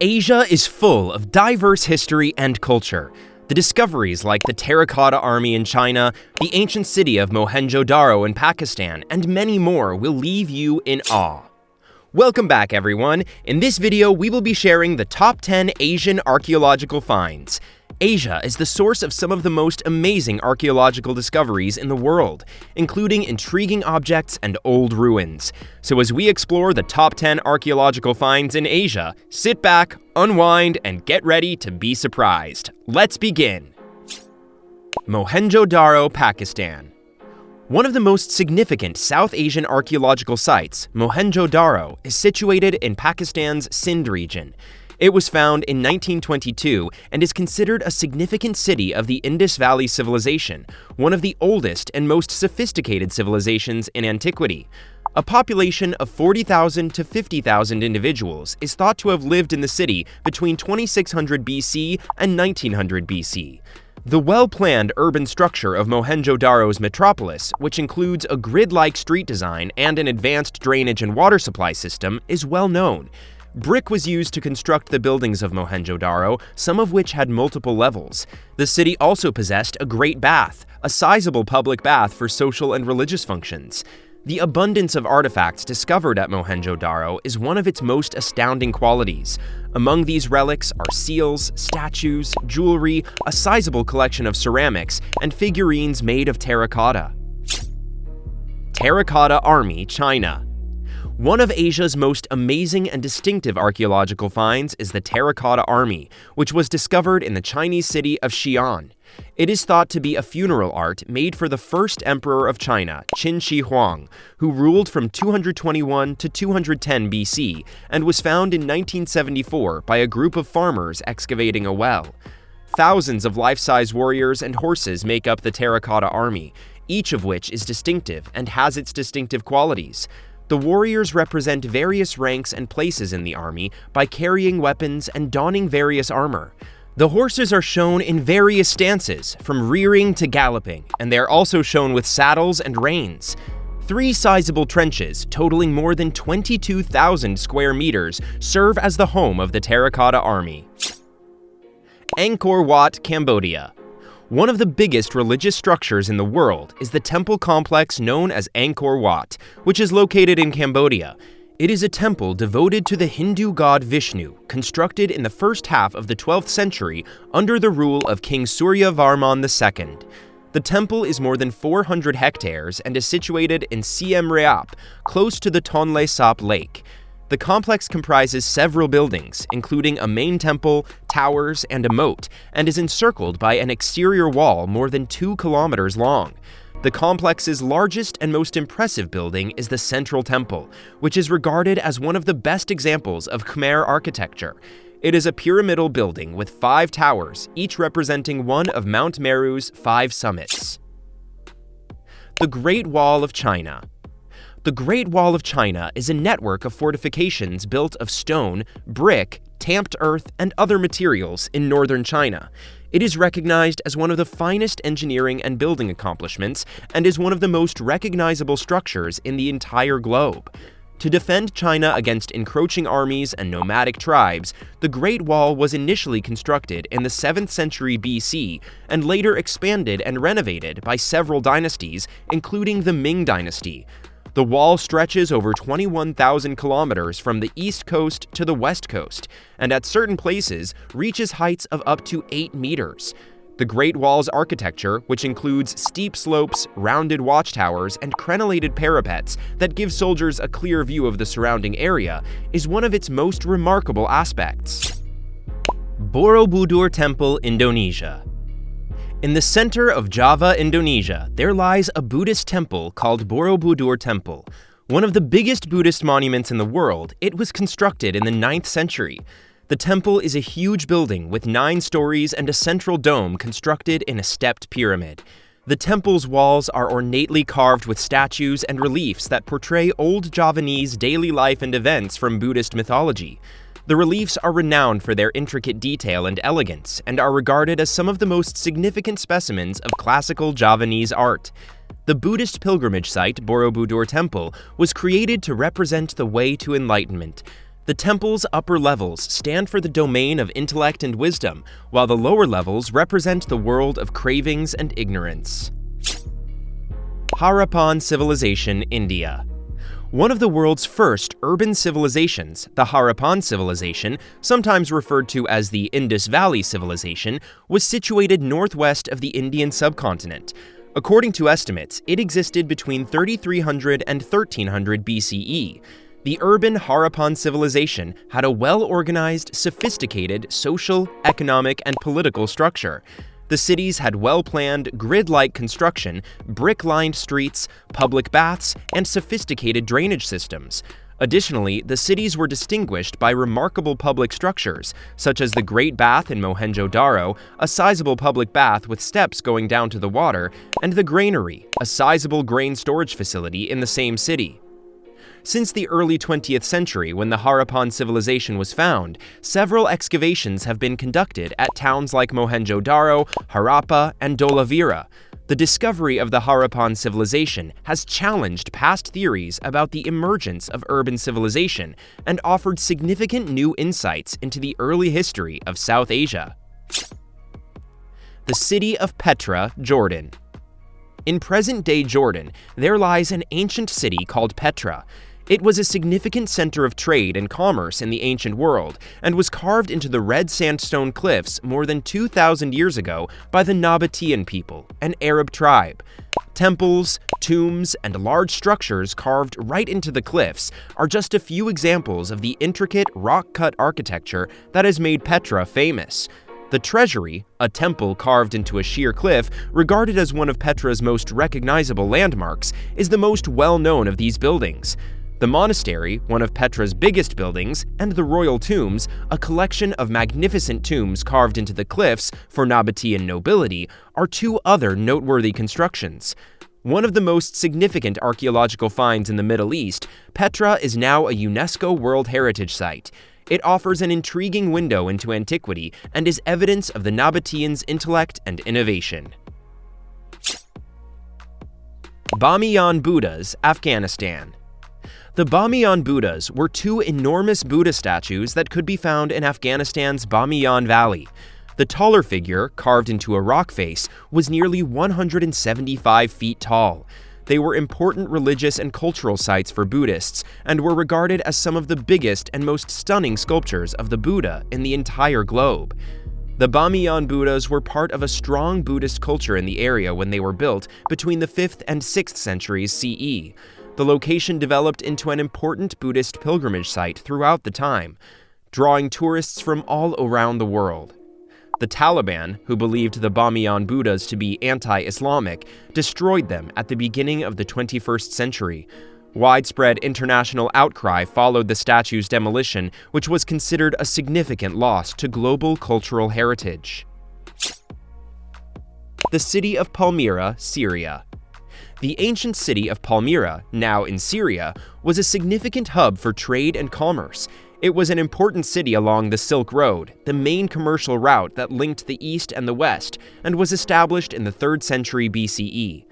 Asia is full of diverse history and culture. The discoveries like the Terracotta Army in China, the ancient city of Mohenjo-daro in Pakistan, and many more will leave you in awe. Welcome back, everyone. In this video, we will be sharing the top 10 Asian archaeological finds. Asia is the source of some of the most amazing archaeological discoveries in the world, including intriguing objects and old ruins. So as we explore the top 10 archaeological finds in Asia, sit back, unwind, and get ready to be surprised. Let's begin. Mohenjo-daro, Pakistan. One of the most significant South Asian archaeological sites, Mohenjo-daro, is situated in Pakistan's Sindh region. It was found in 1922 and is considered a significant city of the Indus Valley Civilization, one of the oldest and most sophisticated civilizations in antiquity. A population of 40,000 to 50,000 individuals is thought to have lived in the city between 2600 BC and 1900 BC. The well-planned urban structure of Mohenjo-daro's metropolis, which includes a grid-like street design and an advanced drainage and water supply system, is well known. Brick was used to construct the buildings of Mohenjo-daro, some of which had multiple levels. The city also possessed a great bath, a sizable public bath for social and religious functions. The abundance of artifacts discovered at Mohenjo-daro is one of its most astounding qualities. Among these relics are seals, statues, jewelry, a sizable collection of ceramics, and figurines made of terracotta. Terracotta Army, China. One of Asia's most amazing and distinctive archaeological finds is the Terracotta Army, which was discovered in the Chinese city of Xi'an. It is thought to be a funeral art made for the first emperor of China, Qin Shi Huang, who ruled from 221 to 210 BC and was found in 1974 by a group of farmers excavating a well. Thousands of life-size warriors and horses make up the Terracotta Army, each of which is distinctive and has its distinctive qualities. The warriors represent various ranks and places in the army by carrying weapons and donning various armor. The horses are shown in various stances, from rearing to galloping, and they are also shown with saddles and reins. 3 sizable trenches, totaling more than 22,000 square meters, serve as the home of the Terracotta Army. Angkor Wat, Cambodia. One of the biggest religious structures in the world is the temple complex known as Angkor Wat, which is located in Cambodia. It is a temple devoted to the Hindu god Vishnu, constructed in the first half of the 12th century under the rule of King Surya Varman II. The temple is more than 400 hectares and is situated in Siem Reap, close to the Tonle Sap Lake. The complex comprises several buildings, including a main temple, towers, and a moat, and is encircled by an exterior wall more than 2 kilometers long. The complex's largest and most impressive building is the Central Temple, which is regarded as one of the best examples of Khmer architecture. It is a pyramidal building with 5 towers, each representing one of Mount Meru's 5 summits. The Great Wall of China. The Great Wall of China is a network of fortifications built of stone, brick, tamped earth, and other materials in northern China. It is recognized as one of the finest engineering and building accomplishments and is one of the most recognizable structures in the entire globe. To defend China against encroaching armies and nomadic tribes, the Great Wall was initially constructed in the 7th century BC and later expanded and renovated by several dynasties, including the Ming Dynasty. The wall stretches over 21,000 kilometers from the east coast to the west coast, and at certain places reaches heights of up to 8 meters. The Great Wall's architecture, which includes steep slopes, rounded watchtowers, and crenellated parapets that give soldiers a clear view of the surrounding area, is one of its most remarkable aspects. Borobudur Temple, Indonesia. In the center of Java, Indonesia, there lies a Buddhist temple called Borobudur Temple. One of the biggest Buddhist monuments in the world, it was constructed in the 9th century. The temple is a huge building with 9 stories and a central dome constructed in a stepped pyramid. The temple's walls are ornately carved with statues and reliefs that portray old Javanese daily life and events from Buddhist mythology. The reliefs are renowned for their intricate detail and elegance, and are regarded as some of the most significant specimens of classical Javanese art. The Buddhist pilgrimage site, Borobudur Temple, was created to represent the way to enlightenment. The temple's upper levels stand for the domain of intellect and wisdom, while the lower levels represent the world of cravings and ignorance. Harappan Civilization, India. One of the world's first urban civilizations, the Harappan civilization, sometimes referred to as the Indus Valley Civilization, was situated northwest of the Indian subcontinent. According to estimates, it existed between 3300 and 1300 BCE. The urban Harappan civilization had a well-organized, sophisticated social, economic, and political structure. The cities had well-planned, grid-like construction, brick-lined streets, public baths, and sophisticated drainage systems. Additionally, the cities were distinguished by remarkable public structures, such as the Great Bath in Mohenjo-daro, a sizable public bath with steps going down to the water, and the Granary, a sizable grain storage facility in the same city. Since the early 20th century, when the Harappan civilization was found, several excavations have been conducted at towns like Mohenjo-daro, Harappa, and Dholavira. The discovery of the Harappan civilization has challenged past theories about the emergence of urban civilization and offered significant new insights into the early history of South Asia. The city of Petra, Jordan. In present-day Jordan, there lies an ancient city called Petra. It was a significant center of trade and commerce in the ancient world and was carved into the red sandstone cliffs more than 2,000 years ago by the Nabatean people, an Arab tribe. Temples, tombs, and large structures carved right into the cliffs are just a few examples of the intricate rock-cut architecture that has made Petra famous. The treasury, a temple carved into a sheer cliff, regarded as one of Petra's most recognizable landmarks, is the most well-known of these buildings. The monastery, one of Petra's biggest buildings, and the royal tombs, a collection of magnificent tombs carved into the cliffs for Nabatean nobility, are two other noteworthy constructions. One of the most significant archaeological finds in the Middle East, Petra is now a UNESCO World Heritage Site. It offers an intriguing window into antiquity and is evidence of the Nabateans' intellect and innovation. Bamiyan Buddhas, Afghanistan. The Bamiyan Buddhas were two enormous Buddha statues that could be found in Afghanistan's Bamiyan Valley. The taller figure, carved into a rock face, was nearly 175 feet tall. They were important religious and cultural sites for Buddhists and were regarded as some of the biggest and most stunning sculptures of the Buddha in the entire globe. The Bamiyan Buddhas were part of a strong Buddhist culture in the area when they were built between the 5th and 6th centuries CE. The location developed into an important Buddhist pilgrimage site throughout the time, drawing tourists from all around the world. The Taliban, who believed the Bamiyan Buddhas to be anti-Islamic, destroyed them at the beginning of the 21st century. Widespread international outcry followed the statue's demolition, which was considered a significant loss to global cultural heritage. The city of Palmyra, Syria. The ancient city of Palmyra, now in Syria, was a significant hub for trade and commerce. It was an important city along the Silk Road, the main commercial route that linked the East and the West, and was established in the 3rd century BCE.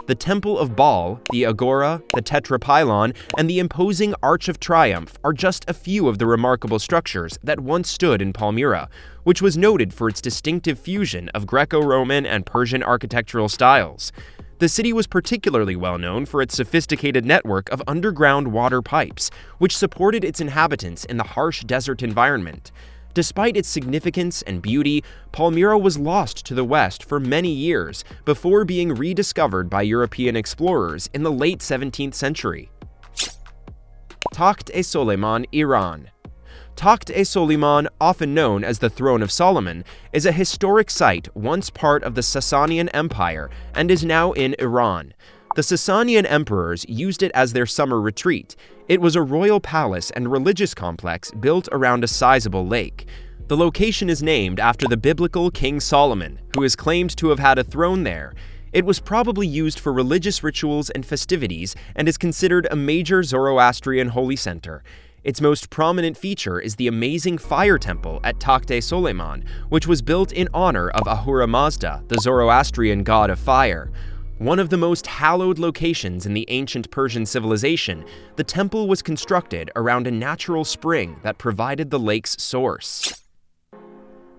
The Temple of Baal, the Agora, the Tetrapylon, and the imposing Arch of Triumph are just a few of the remarkable structures that once stood in Palmyra, which was noted for its distinctive fusion of Greco-Roman and Persian architectural styles. The city was particularly well known for its sophisticated network of underground water pipes, which supported its inhabitants in the harsh desert environment. Despite its significance and beauty, Palmyra was lost to the West for many years before being rediscovered by European explorers in the late 17th century. Takht-e-Soleiman, Iran. Takht-e-Soleiman, often known as the Throne of Solomon, is a historic site once part of the Sasanian Empire and is now in Iran. The Sasanian emperors used it as their summer retreat. It was a royal palace and religious complex built around a sizable lake. The location is named after the biblical King Solomon, who is claimed to have had a throne there. It was probably used for religious rituals and festivities and is considered a major Zoroastrian holy center. Its most prominent feature is the amazing fire temple at Takht-e-Soleiman, which was built in honor of Ahura Mazda, the Zoroastrian god of fire. One of the most hallowed locations in the ancient Persian civilization, the temple was constructed around a natural spring that provided the lake's source.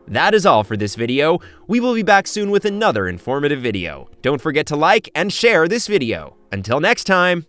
That is all for this video. We will be back soon with another informative video. Don't forget to like and share this video. Until next time!